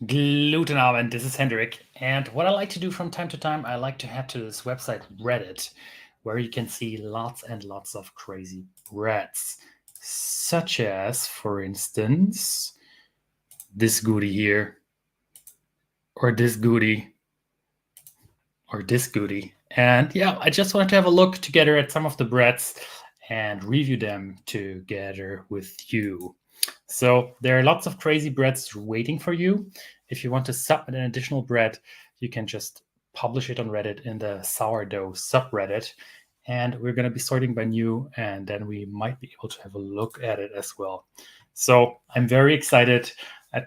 Guten Abend, this is Hendrik. And what I like to do from time to time, I like to head to this website Reddit, where you can see lots and lots of crazy breads. Such as, for instance, this goodie here, or this goodie, or this goodie. And yeah, I just wanted to have a look together at some of the breads and review them together with you. So there are lots of crazy breads waiting for you. If you want to submit an additional bread, you can just publish it on Reddit in the sourdough subreddit. And we're going to be sorting by new, and then we might be able to have a look at it as well. So I'm very excited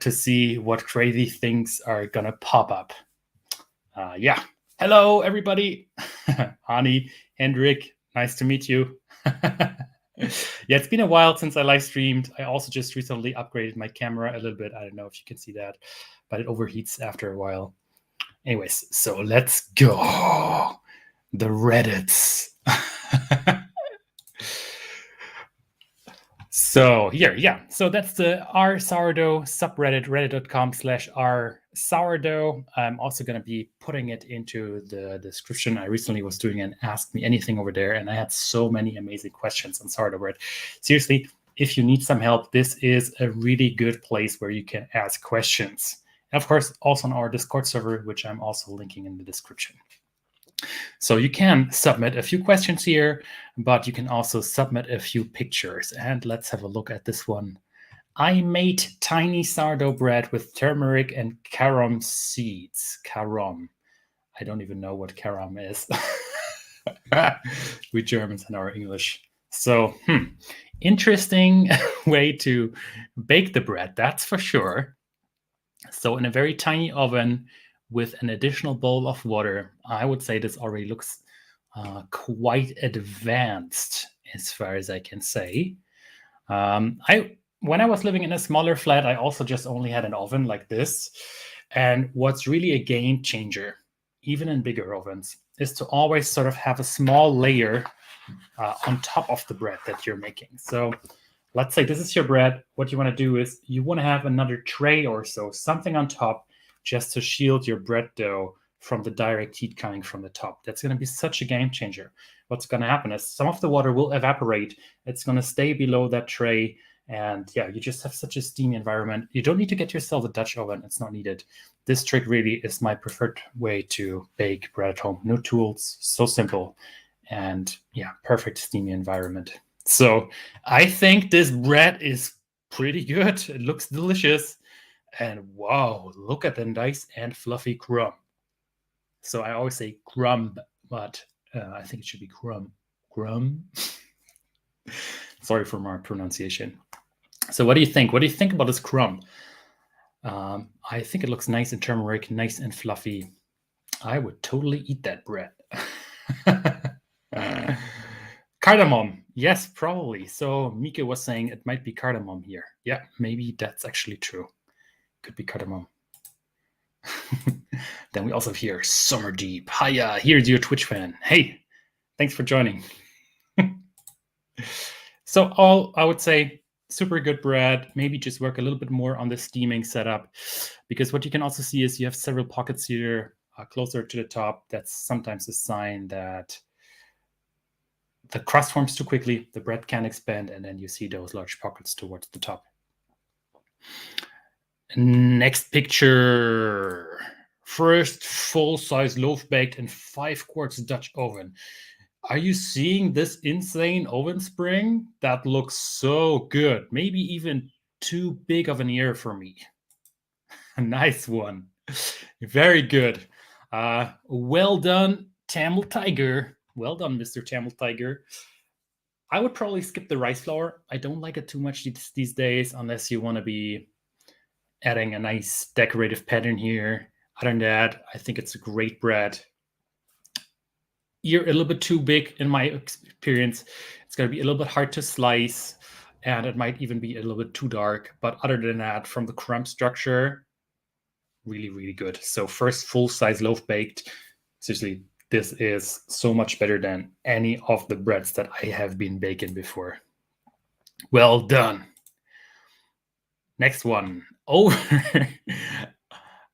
to see what crazy things are going to pop up. Yeah. Hello, everybody. Ani, Hendrik, nice to meet you. Yeah, it's been a while since I live streamed. I also just recently upgraded my camera a little bit. I don't know if you can see that, but it overheats after a while. Anyways, so let's go. The Reddits. So here, yeah. So that's the r sourdough subreddit, reddit.com/r sourdough. I'm also going to be putting it into the description. I recently was doing an Ask Me Anything over there, and I had so many amazing questions on sourdough bread. Seriously, if you need some help, this is a really good place where you can ask questions. And of course, also on our Discord server, which I'm also linking in the description. So you can submit a few questions here, but you can also submit a few pictures. And let's have a look at this one. I made tiny sourdough bread with turmeric and carom seeds. Carom. I don't even know what carom is. We Germans and our English. So, interesting way to bake the bread, that's for sure. So in a very tiny oven, with an additional bowl of water, I would say this already looks quite advanced as far as I can say. When I was living in a smaller flat, I also just only had an oven like this. And what's really a game changer, even in bigger ovens, is to always sort of have a small layer on top of the bread that you're making. So let's say this is your bread. What you want to do is you want to have another tray or so, something on top, just to shield your bread dough from the direct heat coming from the top. That's going to be such a game changer. What's going to happen is some of the water will evaporate. It's going to stay below that tray. And yeah, you just have such a steamy environment. You don't need to get yourself a Dutch oven. It's not needed. This trick really is my preferred way to bake bread at home. No tools, so simple. And yeah, perfect steamy environment. So I think this bread is pretty good. It looks delicious. And wow, look at the nice and fluffy crumb. So I always say crumb, but I think it should be crumb. Crumb. Sorry for my pronunciation. So what do you think? What do you think about this crumb? I think it looks nice and turmeric, nice and fluffy. I would totally eat that bread. Cardamom. Yes, probably. So Mika was saying it might be cardamom here. Yeah, maybe that's actually true. Could be cardamom. Then we also hear Summer Deep. Hiya, here's your Twitch fan. Hey, thanks for joining. So all I would say, super good bread. Maybe just work a little bit more on the steaming setup, because what you can also see is you have several pockets here closer to the top. That's sometimes a sign that the crust forms too quickly, the bread can expand, and then you see those large pockets towards the top. Next picture. First full-size loaf baked in 5 quarts Dutch oven. Are you seeing this insane oven spring? That looks so good. Maybe even too big of an ear for me. Nice one. Very good. Well done, Tamil Tiger. Well done, Mr. Tamil Tiger. I would probably skip the rice flour. I don't like it too much these days, unless you want to be adding a nice decorative pattern here. Other than that, I think it's a great bread. Ear a little bit too big in my experience. It's going to be a little bit hard to slice, and it might even be a little bit too dark. But other than that, from the crumb structure, really, really good. So first full-size loaf baked. Seriously, this is so much better than any of the breads that I have been baking before. Well done. Next one. Oh,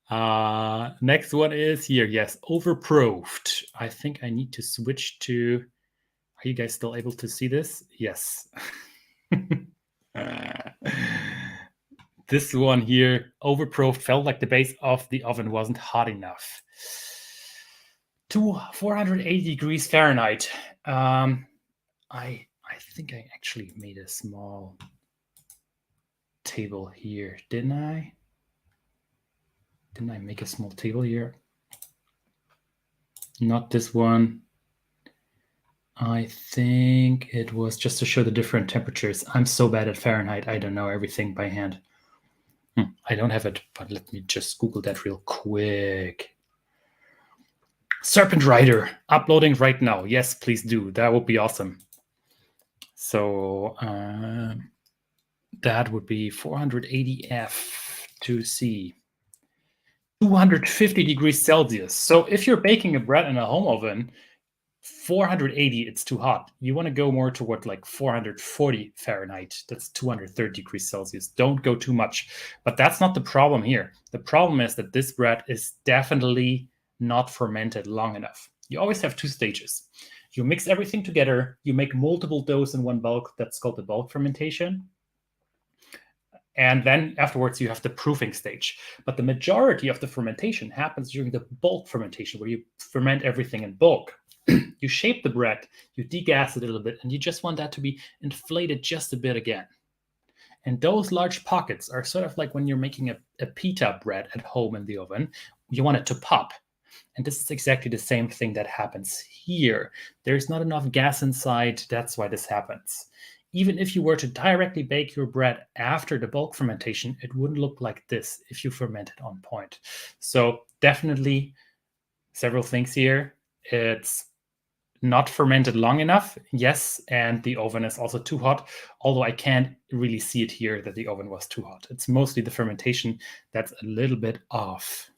Next one is here. Yes, overproofed. I think I need to switch to. Are you guys still able to see this? Yes. This one here, overproofed, felt like the base of the oven wasn't hot enough. 480 degrees Fahrenheit. I think I actually made a small table here, didn't I? Didn't I make a small table here? Not this one. I think it was just to show the different temperatures. I'm so bad at Fahrenheit. I don't know everything by hand. I don't have it, but let me just Google that real quick. Serpent Rider, uploading right now. Yes, please do. That would be awesome. So that would be 480 F2C. 250 degrees Celsius. So if you're baking a bread in a home oven, 480, it's too hot. You want to go more toward like 440 Fahrenheit. That's 230 degrees Celsius. Don't go too much. But that's not the problem here. The problem is that this bread is definitely not fermented long enough. You always have two stages. You mix everything together. You make multiple doughs in one bulk. That's called the bulk fermentation. And then afterwards, you have the proofing stage. But the majority of the fermentation happens during the bulk fermentation, where you ferment everything in bulk. You shape the bread, you degas it a little bit, and you just want that to be inflated just a bit again. And those large pockets are sort of like when you're making a pita bread at home in the oven. You want it to pop. And this is exactly the same thing that happens here. There's not enough gas inside. That's why this happens. Even if you were to directly bake your bread after the bulk fermentation, it wouldn't look like this if you ferment it on point. So definitely several things here. It's not fermented long enough, yes, and the oven is also too hot, although I can't really see it here that the oven was too hot. It's mostly the fermentation that's a little bit off.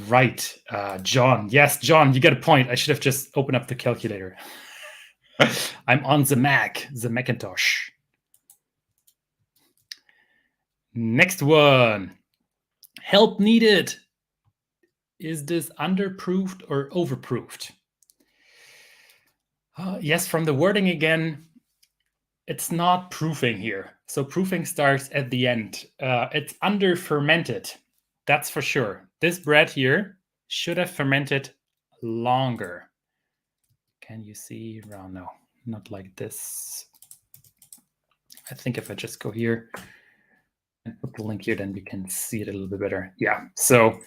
Right, John. Yes, John, you get a point. I should have just opened up the calculator. I'm on the Mac, the Macintosh. Next one. Help needed. Is this underproofed or overproofed? Yes, from the wording again, it's not proofing here. So proofing starts at the end. It's under fermented. That's for sure. This bread here should have fermented longer. Can you see? Oh, no, not like this. I think if I just go here and put the link here, then we can see it a little bit better. Yeah, so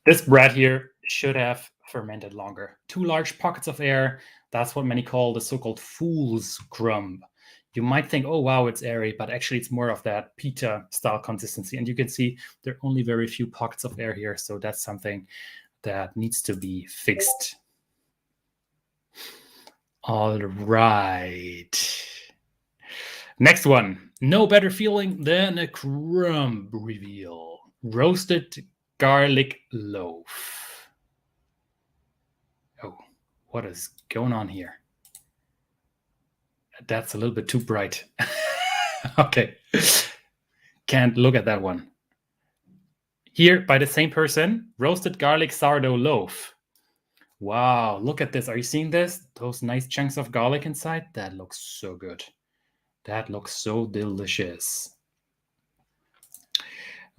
this bread here should have fermented longer. Too large pockets of air. That's what many call the so-called fool's crumb. You might think, oh, wow, it's airy, but actually it's more of that pita style consistency. And you can see there are only very few pockets of air here. So that's something that needs to be fixed. All right. Next one. No better feeling than a crumb reveal. Roasted garlic loaf. Oh, what is going on here? That's a little bit too bright. Okay. Can't look at that one. Here, by the same person, roasted garlic sourdough loaf. Wow, look at this. Are you seeing this? Those nice chunks of garlic inside? That looks so good. That looks so delicious.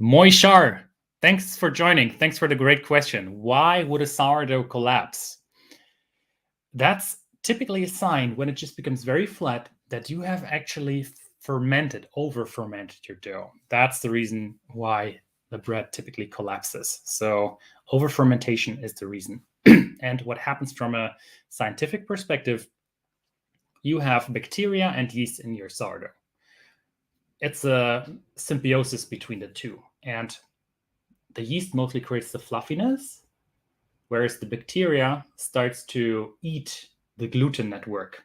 Moishar, thanks for joining. Thanks for the great question. Why would a sourdough collapse? That's typically a sign when it just becomes very flat that you have actually over-fermented your dough. That's the reason why the bread typically collapses. So over-fermentation is the reason. And what happens from a scientific perspective, you have bacteria and yeast in your sourdough. It's a symbiosis between the two. And the yeast mostly creates the fluffiness, whereas the bacteria starts to eat the gluten network.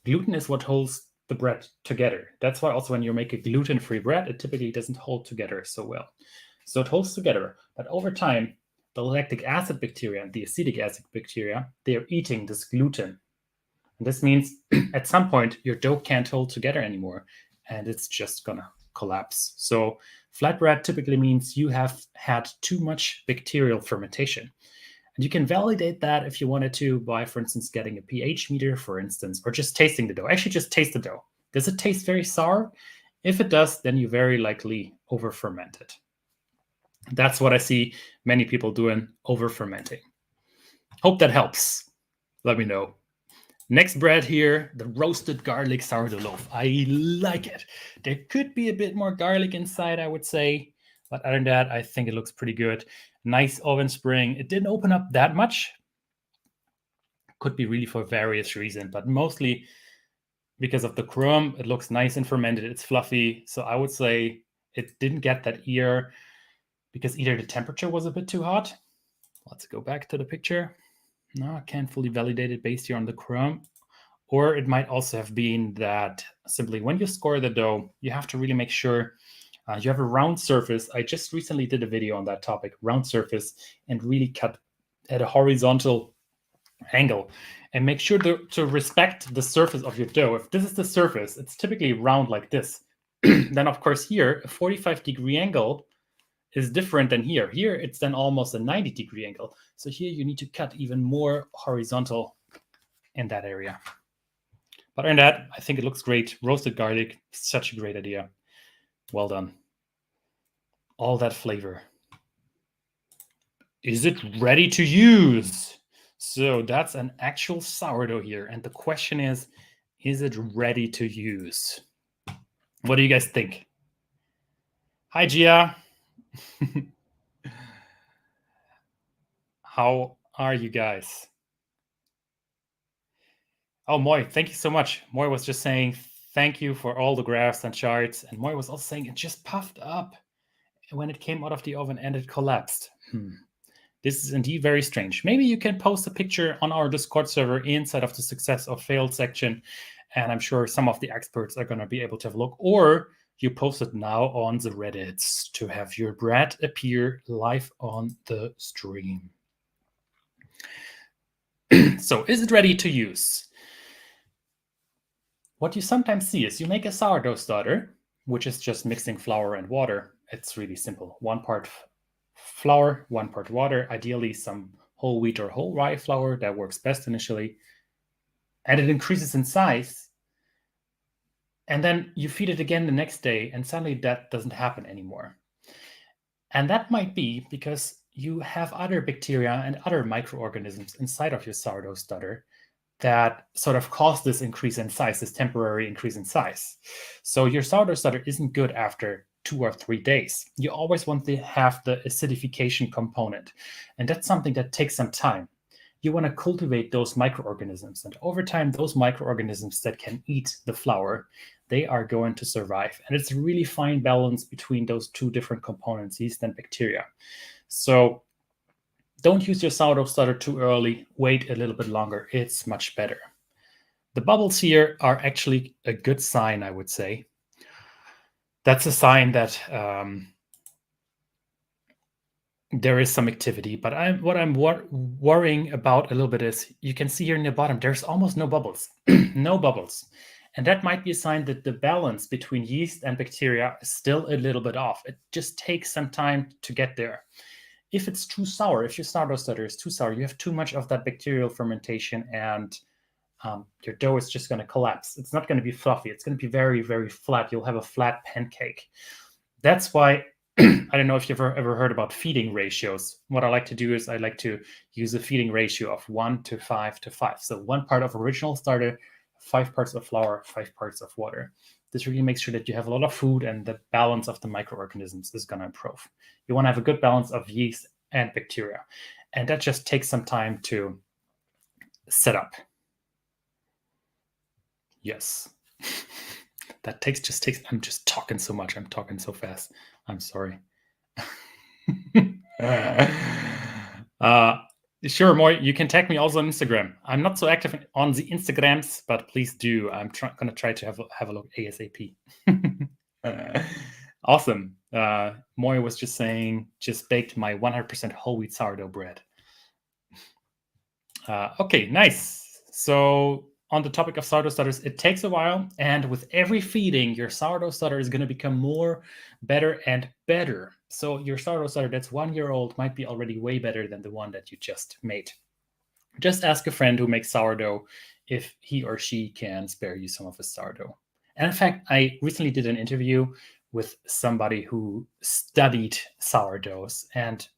Gluten is what holds the bread together. That's why also when you make a gluten-free bread, it typically doesn't hold together so well. So it holds together, but over time, the lactic acid bacteria and the acetic acid bacteria, they are eating this gluten. And this means at some point, your dough can't hold together anymore, and it's just gonna collapse. So flatbread typically means you have had too much bacterial fermentation. And you can validate that if you wanted to by, for instance, getting a pH meter, for instance, or just tasting the dough. Actually, just taste the dough. Does it taste very sour? If it does, then you very likely over-ferment it. That's what I see many people doing, over-fermenting. Hope that helps. Let me know. Next bread here, the roasted garlic sourdough loaf. I like it. There could be a bit more garlic inside, I would say. But other than that, I think it looks pretty good. Nice oven spring. It didn't open up that much. Could be really for various reasons, but mostly because of the crumb. It looks nice and fermented. It's fluffy. So I would say it didn't get that ear because either the temperature was a bit too hot. Let's go back to the picture. No, I can't fully validate it based here on the crumb. Or it might also have been that simply when you score the dough, you have to really make sure you have a round surface. I just recently did a video on that topic, round surface, and really cut at a horizontal angle. And make sure to respect the surface of your dough. If this is the surface, it's typically round like this. Then, of course, here, a 45-degree angle is different than here. Here, it's then almost a 90-degree angle. So here, you need to cut even more horizontal in that area. But other than that, I think it looks great. Roasted garlic, such a great idea. Well done. All that flavor. Is it ready to use? So that's an actual sourdough here. And the question is it ready to use? What do you guys think? Hi, Gia. How are you guys? Oh, Moy, thank you so much. Moy was just saying thank you for all the graphs and charts. And Moy was also saying it just puffed up when it came out of the oven and it collapsed. This is indeed very strange. Maybe you can post a picture on our Discord server inside of the success or failed section. And I'm sure some of the experts are going to be able to have a look. Or you post it now on the Reddits to have your bread appear live on the stream. So is it ready to use? What you sometimes see is you make a sourdough starter, which is just mixing flour and water. It's really simple. 1 part flour, 1 part water, ideally some whole wheat or whole rye flour. That works best initially. And it increases in size. And then you feed it again the next day, and suddenly that doesn't happen anymore. And that might be because you have other bacteria and other microorganisms inside of your sourdough starter that sort of cause this increase in size, this temporary increase in size. So your sourdough starter isn't good after 2 or 3 days. You always want to have the acidification component. And that's something that takes some time. You want to cultivate those microorganisms. And over time, those microorganisms that can eat the flour, they are going to survive. And it's a really fine balance between those 2 different components, yeast and bacteria. So don't use your sourdough starter too early. Wait a little bit longer. It's much better. The bubbles here are actually a good sign, I would say. That's a sign that there is some activity. But what I'm worrying about a little bit is you can see here in the bottom, there's almost no bubbles. No bubbles. And that might be a sign that the balance between yeast and bacteria is still a little bit off. It just takes some time to get there. If it's too sour, if your sourdough starter is too sour, you have too much of that bacterial fermentation, and your dough is just going to collapse. It's not going to be fluffy. It's going to be very, very flat. You'll have a flat pancake. That's why, I don't know if you've ever heard about feeding ratios. What I like to do is I like to use a feeding ratio of 1 to 5 to 5. So 1 part of original starter, 5 parts of flour, 5 parts of water. This really makes sure that you have a lot of food and the balance of the microorganisms is going to improve. You want to have a good balance of yeast and bacteria. And that just takes some time to set up. Yes. That just takes, I'm just talking so much. I'm talking so fast. I'm sorry. Sure, Moy, you can tag me also on Instagram. I'm not so active on the Instagrams, but please do. I'm going to try to have a look ASAP. Awesome. Moy was just saying, just baked my 100% whole wheat sourdough bread. Okay, nice. So on the topic of sourdough starters, it takes a while, and with every feeding, your sourdough starter is going to become better and better. So your sourdough starter that's 1 year old might be already way better than the one that you just made. Just ask a friend who makes sourdough if he or she can spare you some of his sourdough. And in fact, I recently did an interview with somebody who studied sourdoughs, and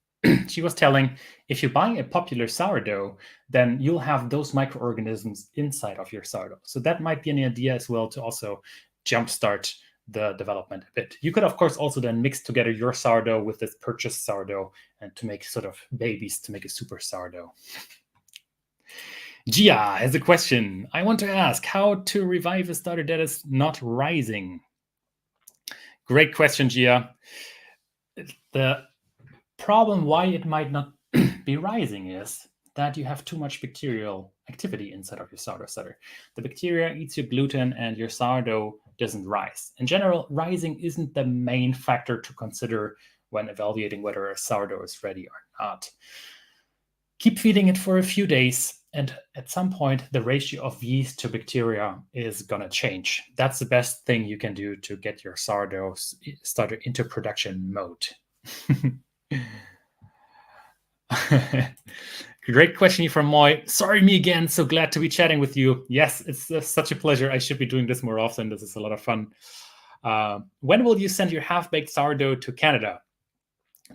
she was telling, if you buy a popular sourdough, then you'll have those microorganisms inside of your sourdough. So that might be an idea as well to also jumpstart the development a bit. You could, of course, also then mix together your sourdough with this purchased sourdough and to make sort of babies to make a super sourdough. Gia has a question. I want to ask how to revive a starter that is not rising. Great question, Gia. The problem why it might not be rising is that you have too much bacterial activity inside of your sourdough starter. The bacteria eats your gluten and your sourdough doesn't rise. In general, rising isn't the main factor to consider when evaluating whether a sourdough is ready or not. Keep feeding it for a few days, and at some point, the ratio of yeast to bacteria is going to change. That's the best thing you can do to get your sourdough starter into production mode. Great question from Moy. Sorry, me again. So glad to be chatting with you. Yes, it's such a pleasure. I should be doing this more often. This is a lot of fun. When will you send your half-baked sourdough to Canada?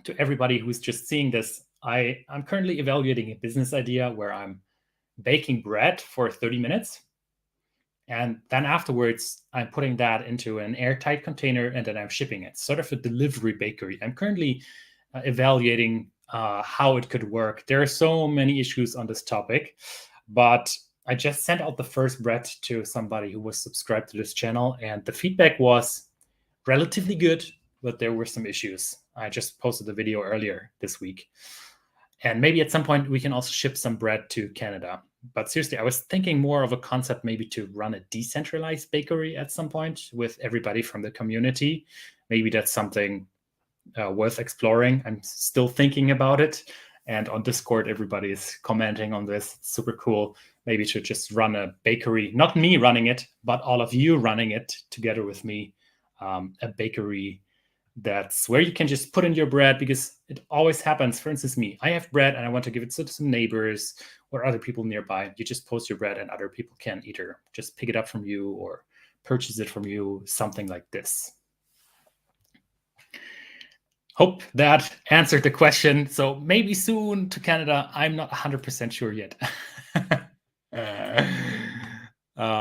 To everybody who's just seeing this, I'm currently evaluating a business idea where I'm baking bread for 30 minutes. And then afterwards, I'm putting that into an airtight container and then I'm shipping it. Sort of a delivery bakery. I'm currently evaluating how it could work. There are so many issues on this topic, but I just sent out the first bread to somebody who was subscribed to this channel, and the feedback was relatively good, but there were some issues. I just posted the video earlier this week. And maybe at some point we can also ship some bread to Canada. But seriously, I was thinking more of a concept maybe to run a decentralized bakery at some point with everybody from the community. Maybe that's something worth exploring. I'm still thinking about it. And on Discord, everybody is commenting on this. It's super cool. Maybe to just run a bakery, not me running it, but all of you running it together with me. A bakery that's where you can just put in your bread, because it always happens. For instance, me, I have bread and I want to give it to some neighbors or other people nearby. You just post your bread and other people can either just pick it up from you or purchase it from you, something like this. Hope that answered the question. So maybe soon to Canada. I'm not 100% sure yet.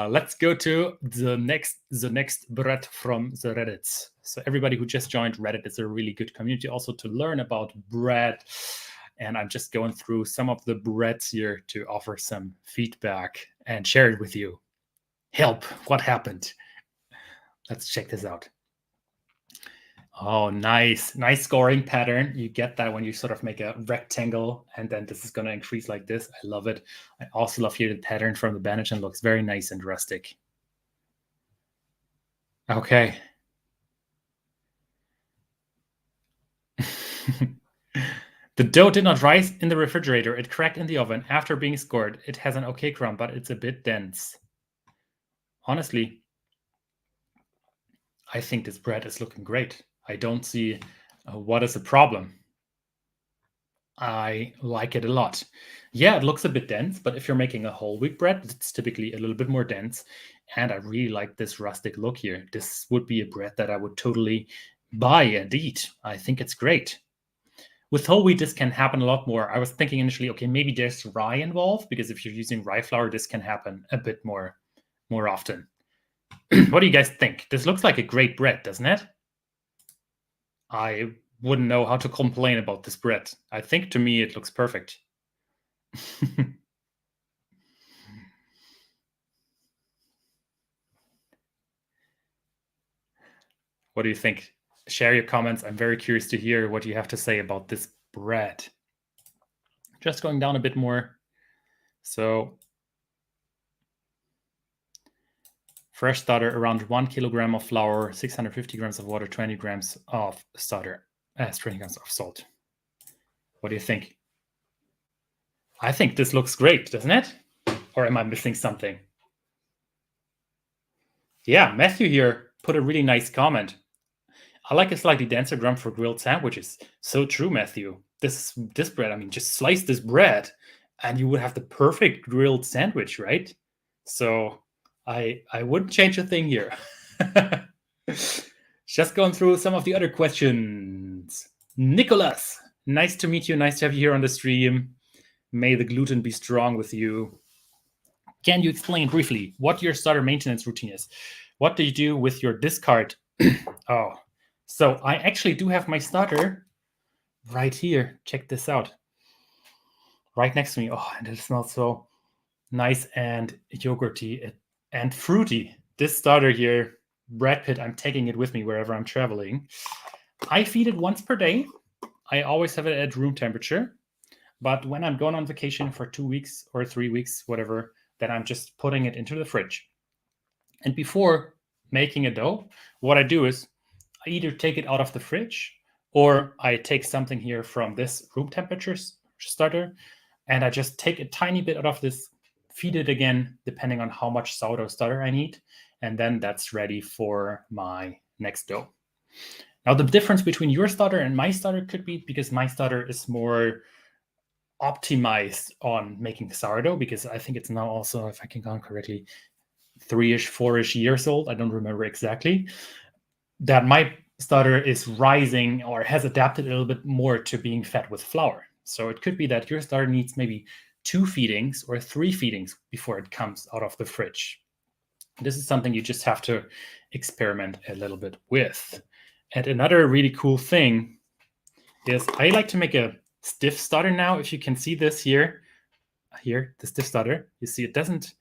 Let's go to the next bread from the Reddit. So everybody who just joined Reddit is a really good community also to learn about bread. And I'm just going through some of the breads here to offer some feedback and share it with you. Help, what happened? Let's check this out. Oh, nice scoring pattern. You get that when you sort of make a rectangle, and then this is going to increase like this. I love it. I also love here the pattern from the bandage, and looks very nice and rustic. Okay. The dough did not rise in the refrigerator. It cracked in the oven after being scored. It has an okay crumb, but it's a bit dense. Honestly, I think this bread is looking great. I don't see what is the problem. I like it a lot. Yeah, it looks a bit dense, but if you're making a whole wheat bread, it's typically a little bit more dense. And I really like this rustic look here. This would be a bread that I would totally buy and eat. I think it's great. With whole wheat, this can happen a lot more. I was thinking initially, okay, maybe there's rye involved, because if you're using rye flour, this can happen a bit more often. What do you guys think? This looks like a great bread, doesn't it? I wouldn't know how to complain about this bread. I think to me it looks perfect. What do you think? Share your comments. I'm very curious to hear what you have to say about this bread. Just going down a bit more. So fresh starter, around 1 kilogram of flour, 650 grams of water, 20 grams of starter, 20 grams of salt. What do you think? I think this looks great, doesn't it? Or am I missing something? Yeah, Matthew here put a really nice comment. I like a slightly denser crumb for grilled sandwiches. So true, Matthew. This bread, I mean, just slice this bread and you would have the perfect grilled sandwich, right? So I wouldn't change a thing here. Just going through some of the other questions. Nicholas, nice to meet you. Nice to have you here on the stream. May the gluten be strong with you. Can you explain briefly what your starter maintenance routine is? What do you do with your discard? Oh, so I actually do have my starter right here. Check this out. Right next to me. Oh, and it smells so nice and yogurty and fruity. This starter here, Brad Pitt, I'm taking it with me wherever I'm traveling. I feed it once per day. I always have it at room temperature. But when I'm going on vacation for 2 weeks or 3 weeks, whatever, then I'm just putting it into the fridge. And before making a dough, what I do is I either take it out of the fridge or I take something here from this room temperature starter and I just take a tiny bit out of this, feed it again, depending on how much sourdough starter I need. And then that's ready for my next dough. Now, the difference between your starter and my starter could be because my starter is more optimized on making sourdough, because I think it's now also, if I can count correctly, 3-ish, 4-ish years old. I don't remember exactly. That my starter is rising or has adapted a little bit more to being fed with flour. So it could be that your starter needs maybe 2 feedings or 3 feedings before it comes out of the fridge. This is something you just have to experiment a little bit with. And another really cool thing is I like to make a stiff starter now. If you can see this here, the stiff starter, you see it doesn't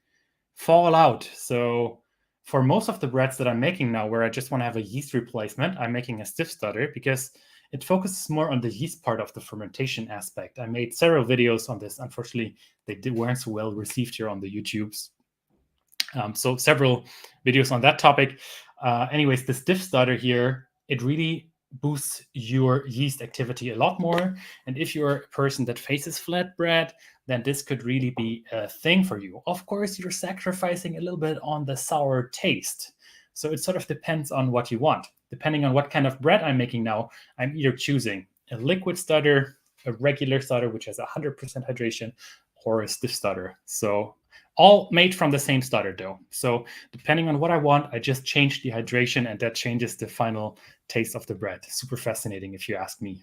fall out. So for most of the breads that I'm making now, where I just want to have a yeast replacement, I'm making a stiff starter because it focuses more on the yeast part of the fermentation aspect. I made several videos on this. Unfortunately, they weren't so well received here on the YouTubes. So several videos on that topic. Anyways, the stiff starter here, it really boosts your yeast activity a lot more. And if you're a person that faces flat bread, then this could really be a thing for you. Of course, you're sacrificing a little bit on the sour taste. So it sort of depends on what you want. Depending on what kind of bread I'm making now, I'm either choosing a liquid starter, a regular starter, which has 100% hydration, or a stiff starter. So all made from the same starter dough. So depending on what I want, I just change the hydration and that changes the final taste of the bread. Super fascinating if you ask me.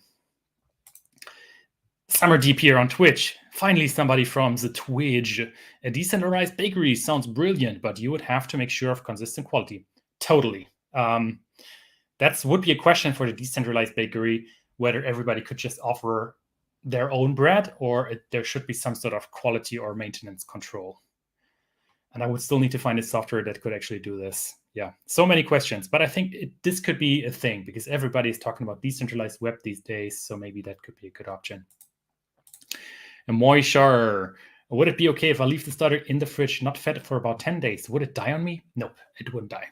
Summer Deep here on Twitch. Finally, somebody from the Twitch. A decentralized bakery sounds brilliant, but you would have to make sure of consistent quality. Totally. That would be a question for the decentralized bakery, whether everybody could just offer their own bread or there should be some sort of quality or maintenance control. And I would still need to find a software that could actually do this. Yeah, so many questions. But I think this could be a thing because everybody is talking about decentralized web these days. So maybe that could be a good option. And Moishar, would it be okay if I leave the starter in the fridge, not fed for about 10 days? Would it die on me? Nope, it wouldn't die.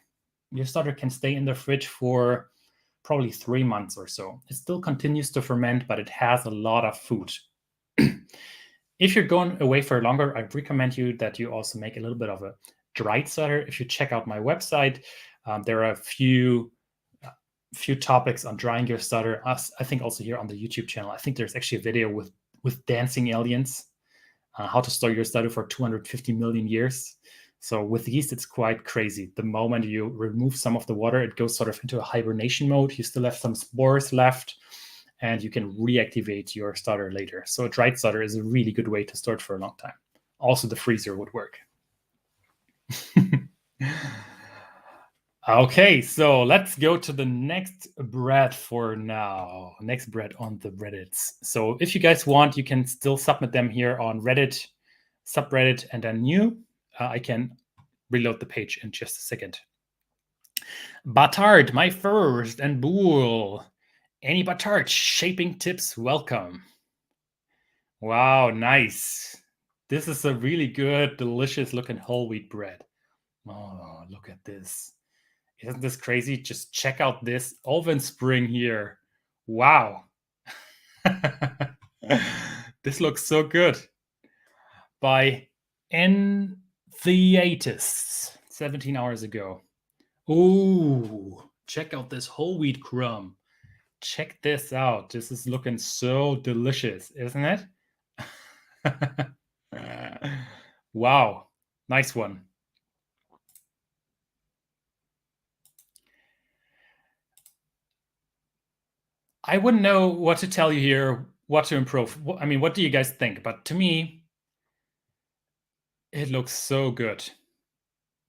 Your starter can stay in the fridge for probably 3 months or so. It still continues to ferment, but it has a lot of food. If you're going away for longer, I recommend you that you also make a little bit of a dried starter. If you check out my website, there are a few topics on drying your starter. I think also here on the YouTube channel, I think there's actually a video with dancing aliens, how to store your starter for 250 million years. So with yeast, it's quite crazy. The moment you remove some of the water, it goes sort of into a hibernation mode. You still have some spores left, and you can reactivate your starter later. So a dried starter is a really good way to store it for a long time. Also, the freezer would work. Okay, so let's go to the next bread for now. Next bread on the Reddits. So if you guys want, you can still submit them here on Reddit, subreddit, and then new. I can reload the page in just a second. Batard, my first, and Bool. Any Batard shaping tips, welcome. Wow, nice. This is a really good, delicious looking whole wheat bread. Oh, look at this. Isn't this crazy? Just check out this oven spring here. Wow. This looks so good. By Entheatus, 17 hours ago. Ooh, check out this whole wheat crumb. Check this out. This is looking so delicious, isn't it? Wow, nice one. I wouldn't know what to tell you here, what to improve. I mean, what do you guys think? But to me, it looks so good.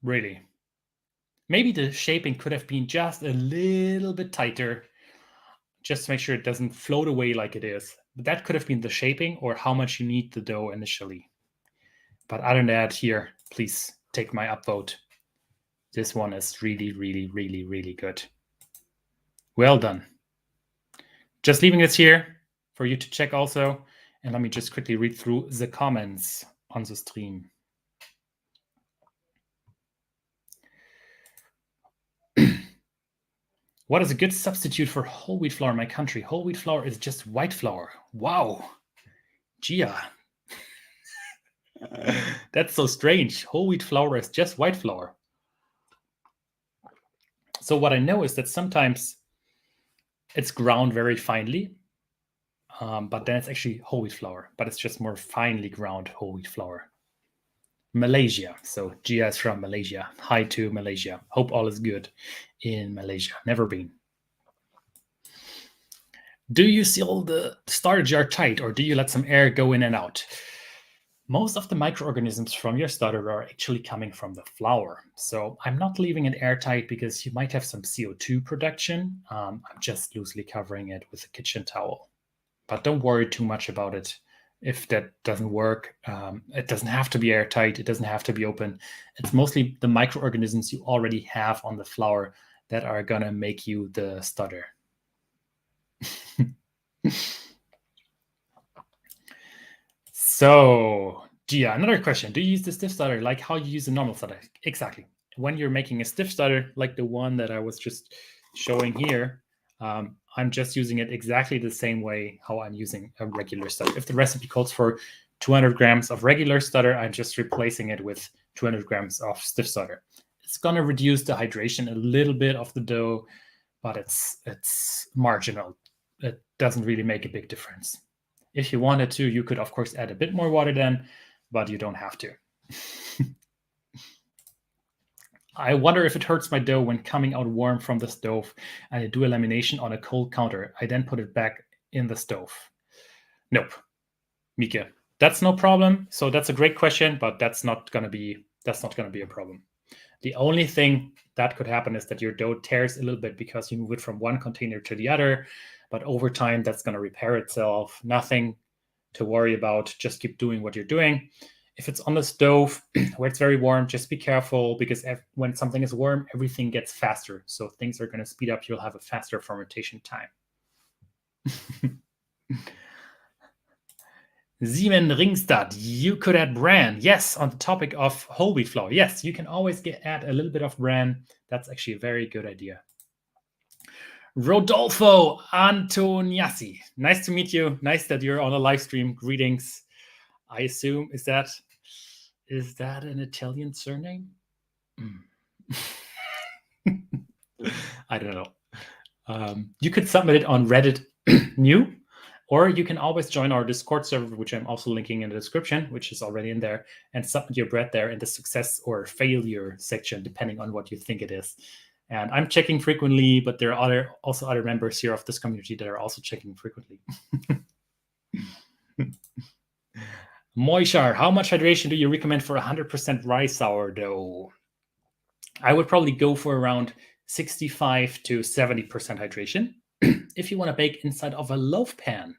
Really. Maybe the shaping could have been just a little bit tighter, just to make sure it doesn't float away like it is. But that could have been the shaping or how much you need the dough initially. But other than that, here, please take my upvote. This one is really, really, really, really good. Well done. Just leaving this here for you to check also. And let me just quickly read through the comments on the stream. What is a good substitute for whole wheat flour in my country? Whole wheat flour is just white flour. Wow. Gia. That's so strange. Whole wheat flour is just white flour. So what I know is that sometimes it's ground very finely, but then it's actually whole wheat flour, but it's just more finely ground whole wheat flour. Malaysia. So Gia is from Malaysia. Hi to Malaysia. Hope all is good in Malaysia. Never been. Do you seal the starter jar tight or do you let some air go in and out? Most of the microorganisms from your starter are actually coming from the flour. So I'm not leaving it airtight because you might have some CO2 production. I'm just loosely covering it with a kitchen towel. But don't worry too much about it. If that doesn't work, it doesn't have to be airtight. It doesn't have to be open. It's mostly the microorganisms you already have on the flour that are going to make you the stutter. So, Gia, another question. Do you use the stiff stutter like how you use a normal stutter? Exactly. When you're making a stiff stutter, like the one that I was just showing here, I'm just using it exactly the same way how I'm using a regular stutter. If the recipe calls for 200 grams of regular stutter, I'm just replacing it with 200 grams of stiff stutter. It's going to reduce the hydration a little bit of the dough, but it's marginal. It doesn't really make a big difference. If you wanted to, you could, of course, add a bit more water then, but you don't have to. I wonder if it hurts my dough when coming out warm from the stove and I do a lamination on a cold counter. I then put it back in the stove. Nope. Mika, that's no problem. So that's a great question, but that's not going to be a problem. The only thing that could happen is that your dough tears a little bit because you move it from one container to the other. But over time, that's going to repair itself. Nothing to worry about. Just keep doing what you're doing. If it's on the stove where it's very warm, just be careful because when something is warm, everything gets faster. So things are going to speed up. You'll have a faster fermentation time. Simon Ringstad, you could add bran. Yes, on the topic of whole wheat flour. Yes, you can always add a little bit of bran. That's actually a very good idea. Rodolfo Antoniassi. Nice to meet you. Nice that you're on a live stream. Greetings. I assume, is that an Italian surname? I don't know. You could submit it on Reddit new, or you can always join our Discord server, which I'm also linking in the description, which is already in there, and submit your bread there in the success or failure section, depending on what you think it is. And I'm checking frequently, but there are also other members here of this community that are also checking frequently. Moishar, how much hydration do you recommend for 100% rye sourdough? I would probably go for around 65 to 70% hydration. If you want to bake inside of a loaf pan,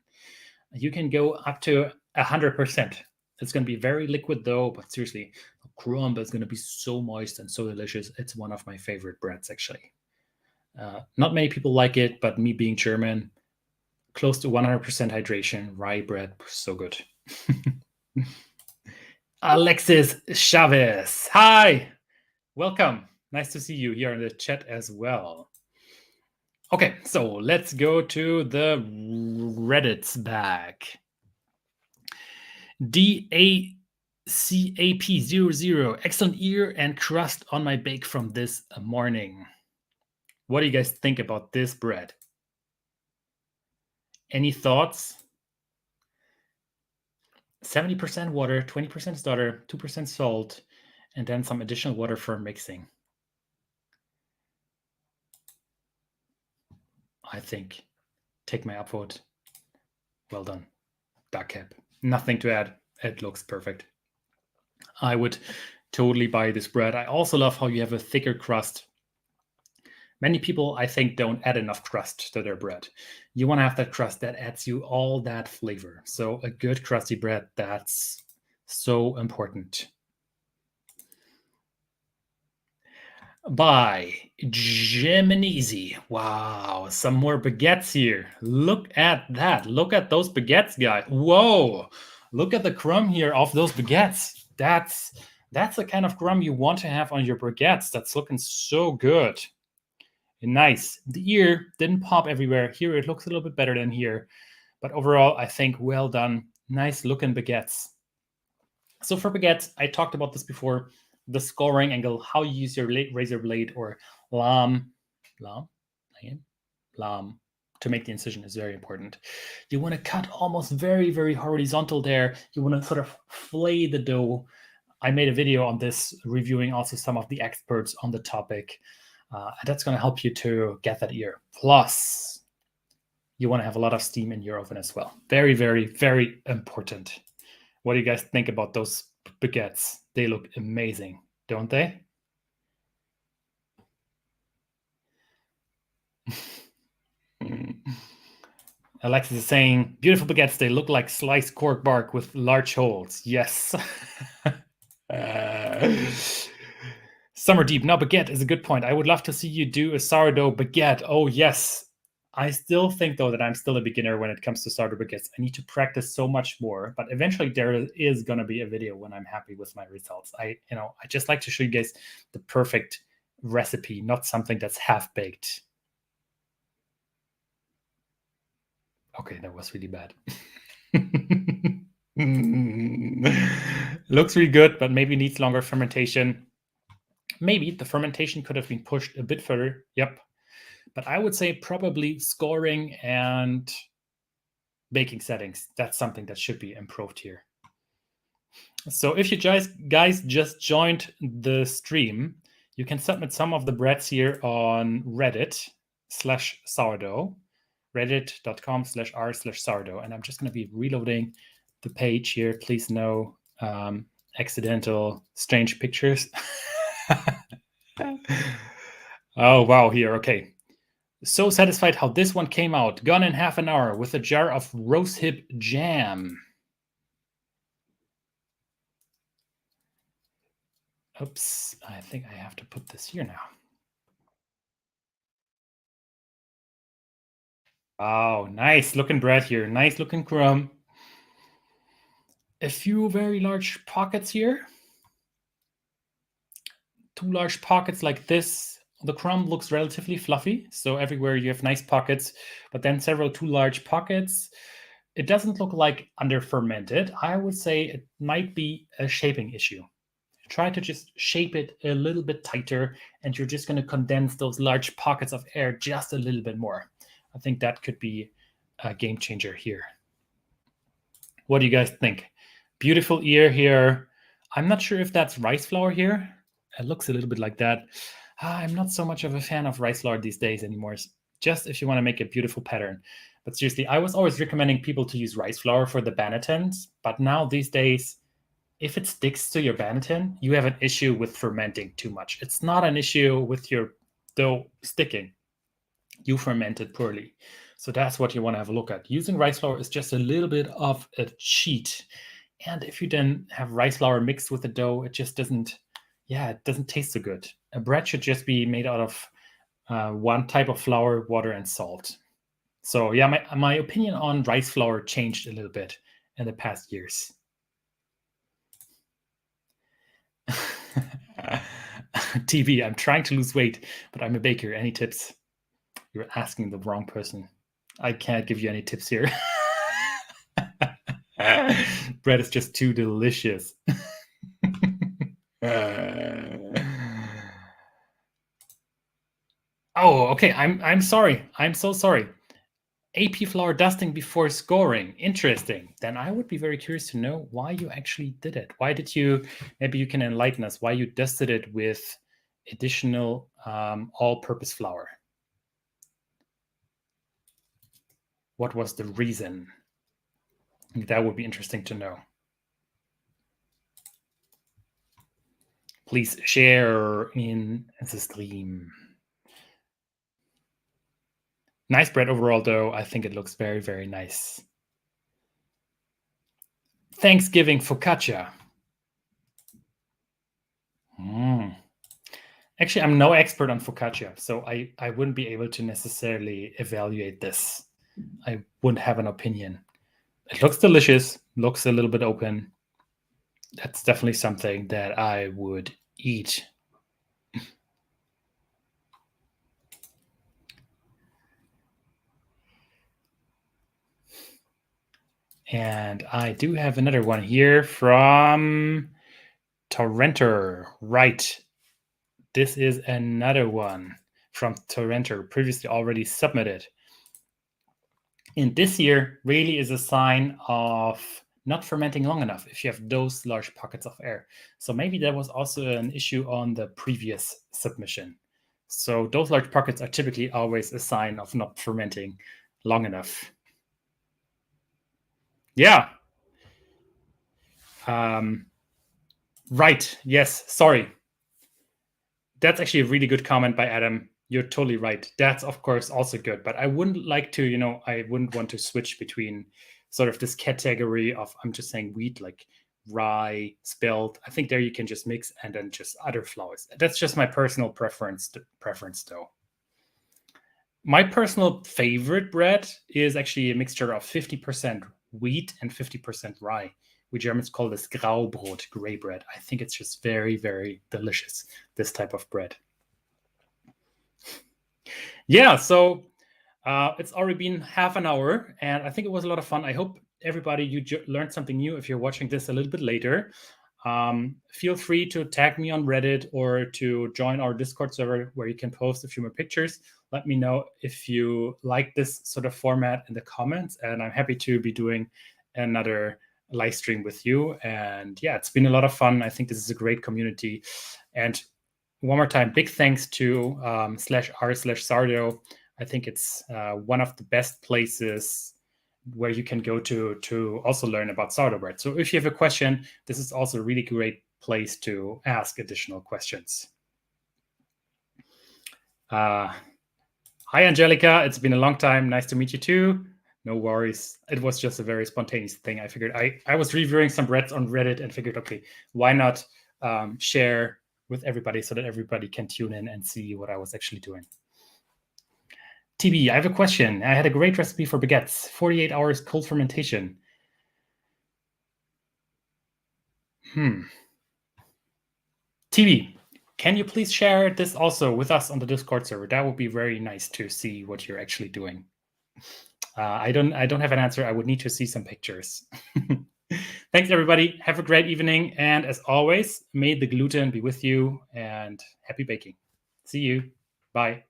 you can go up to 100%. It's going to be very liquid though, but seriously, crumb is going to be so moist and so delicious. It's one of my favorite breads, actually. Not many people like it, but me being German, close to 100% hydration, rye bread, so good. Alexis Chavez. Hi, welcome. Nice to see you here in the chat as well. Okay, so let's go to the Reddit's back. CAP00, excellent ear and crust on my bake from this morning. What do you guys think about this bread? Any thoughts? 70% water, 20% starter, 2% salt, and then some additional water for mixing. I think, take my upvote. Well done. Duck cap. Nothing to add. It looks perfect. I would totally buy this bread. I also love how you have a thicker crust. Many people, I think, don't add enough crust to their bread. You want to have that crust that adds you all that flavor. So a good crusty bread, that's so important. By Geminizi. Wow, some more baguettes here. Look at that. Look at those baguettes, guys. Whoa. Look at the crumb here of those baguettes. That's the kind of crumb you want to have on your baguettes. That's looking so good. Nice. The ear didn't pop everywhere. Here it looks a little bit better than here. But overall, I think well done. Nice looking baguettes. So for baguettes, I talked about this before. The scoring angle, how you use your razor blade or lame to make the incision is very important. You want to cut almost very, very horizontal there. You want to sort of flay the dough. I made a video on this, reviewing also some of the experts on the topic. That's going to help you to get that ear. Plus, you want to have a lot of steam in your oven as well. Very, very, very important. What do you guys think about those baguettes? They look amazing, don't they? Alexis is saying, beautiful baguettes, they look like sliced cork bark with large holes. Yes. Summer deep. Now, baguette is a good point. I would love to see you do a sourdough baguette. Oh, yes. I still think, though, that I'm still a beginner when it comes to sourdough baguettes. I need to practice so much more, but eventually there is going to be a video when I'm happy with my results. I just like to show you guys the perfect recipe, not something that's half-baked. Okay, that was really bad. Looks really good, but maybe needs longer fermentation. Maybe the fermentation could have been pushed a bit further. Yep. But I would say probably scoring and baking settings. That's something that should be improved here. So if you guys just joined the stream, you can submit some of the breads here on Reddit/sourdough, reddit.com/r/sourdough. And I'm just going to be reloading the page here. Please no accidental strange pictures. Oh, wow, here. Okay. So satisfied how this one came out. Gone in half an hour with a jar of rosehip jam. Oops, I think I have to put this here now. Oh, nice looking bread here. Nice looking crumb. A few very large pockets here. 2 large pockets like this. The crumb looks relatively fluffy, so everywhere you have nice pockets, but then 2 large pockets. It doesn't look like under fermented. I would say it might be a shaping issue. Try to just shape it a little bit tighter, and you're just going to condense those large pockets of air just a little bit more. I think that could be a game changer here. What do you guys think? Beautiful ear here. I'm not sure if that's rice flour here. It looks a little bit like that. I'm not so much of a fan of rice flour these days anymore, just if you want to make a beautiful pattern. But seriously, I was always recommending people to use rice flour for the bannetons, but now these days, if it sticks to your banneton, you have an issue with fermenting too much. It's not an issue with your dough sticking. You fermented poorly. So that's what you want to have a look at. Using rice flour is just a little bit of a cheat. And if you then have rice flour mixed with the dough, it just doesn't taste so good. A bread should just be made out of one type of flour, water, and salt. So yeah, my opinion on rice flour changed a little bit in the past years. TV, I'm trying to lose weight, but I'm a baker. Any tips? You're asking the wrong person. I can't give you any tips here. Bread is just too delicious. Oh, okay. I'm sorry. I'm so sorry. AP flour dusting before scoring. Interesting. Then I would be very curious to know why you actually did it. Why did you? Maybe you can enlighten us. Why you dusted it with additional all-purpose flour? What was the reason? That would be interesting to know. Please share in the stream. Nice bread overall, though. I think it looks very, very nice. Thanksgiving focaccia. Actually, I'm no expert on focaccia, so I wouldn't be able to necessarily evaluate this. I wouldn't have an opinion. It looks delicious, looks a little bit open. That's definitely something that I would eat. And I do have another one here from Torrenter. Right. This is another one from Torrenter, previously already submitted. And this year really is a sign of not fermenting long enough if you have those large pockets of air. So maybe that was also an issue on the previous submission. So those large pockets are typically always a sign of not fermenting long enough. Yeah. Right. Yes. Sorry. That's actually a really good comment by Adam. You're totally right. That's, of course, also good. But I wouldn't like to, I wouldn't want to switch between sort of this category of, I'm just saying wheat, like rye, spelt. I think there you can just mix and then just other flours. That's just my personal preference, though. My personal favorite bread is actually a mixture of 50% wheat and 50% rye. We Germans call this Graubrot, gray bread. I think it's just very, very delicious, this type of bread. Yeah, so it's already been half an hour, and I think it was a lot of fun. I hope everybody, you learned something new if you're watching this a little bit later. Feel free to tag me on Reddit or to join our Discord server where you can post a few more pictures. Let me know if you like this sort of format in the comments, and I'm happy to be doing another live stream with you. And yeah, it's been a lot of fun. I think this is a great community. And one more time, big thanks to /r/sourdough. I think it's one of the best places where you can go to also learn about sourdough bread. So if you have a question, this is also a really great place to ask additional questions. Hi, Angelica. It's been a long time. Nice to meet you too. No worries. It was just a very spontaneous thing. I figured I was reviewing some breads on Reddit and figured, okay, why not share with everybody so that everybody can tune in and see what I was actually doing. TB, I have a question. I had a great recipe for baguettes, 48 hours cold fermentation. TB, can you please share this also with us on the Discord server? That would be very nice to see what you're actually doing. I don't have an answer. I would need to see some pictures. Thanks, everybody. Have a great evening. And as always, may the gluten be with you and happy baking. See you. Bye.